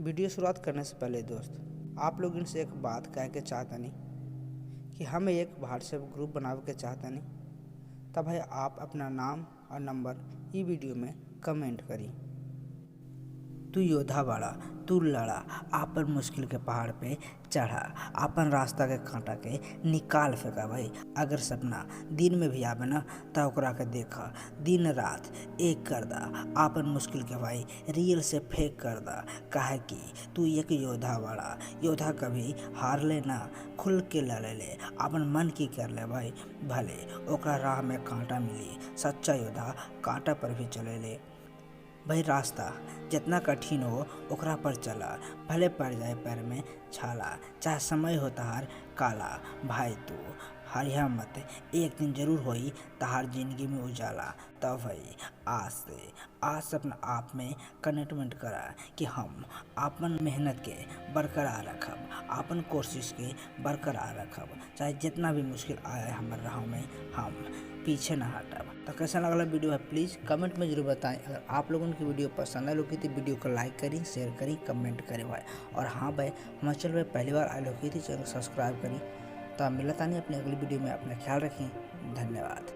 Video शुरुआत करने से पहले दोस्त आप लोग इनसे एक बात कह के चाहतनी कि हम एक व्हाट्सएप ग्रुप बनावे के चाहतनी। तब भाई आप अपना नाम और नंबर ई वीडियो में कमेंट करी। तू योद्धा बाड़ा, तू लड़ा, आपन मुश्किल के पहाड़ पे चढ़ा, आपन रास्ता के कांटा के निकाल फेंका। भाई अगर सपना दिन में भी आवे ना तो ओकरा के देखा, दिन रात एक कर दा, आपन मुश्किल के भाई रियल से फेंक कर दा। काहे कि तू एक योद्धा बाड़ा, योद्धा कभी हार ले ना, खुल के लड़े ले, आपन मन की कर ले भाई। भले ओकरा राह में कांटा मिली, सच्चा योद्धा कांटा पर भी चले ले। भाई रास्ता जितना कठिन हो ओकरा पर चला, भले पड़ जाए पैर में छाला, चाहे समय हो तहार काला। भाई तू हारिया मत, एक दिन जरूर होई तहार जिंदगी में उजाला। तब भाई आज से अपना आप में कमिटमेंट करा कि हम आपन मेहनत के बरकरार रखब, आपन कोशिश के बरकरार रखब। चाहे जितना भी मुश्किल आए हमारे राह में हम पीछे ना हटब। तो कैसा लगला वीडियो है प्लीज़ कमेंट में जरूर बताएं। अगर आप लोगों की वीडियो पसंद आए होगी तो वीडियो को लाइक करी, शेयर करी, कमेंट करें भाई। और हाँ भाई हमारे चैनल में पहली बार आए होगी तो चैनल सब्सक्राइब करी। तो मिलता नहीं अपनी अगली वीडियो में, अपना ख्याल रखें। धन्यवाद।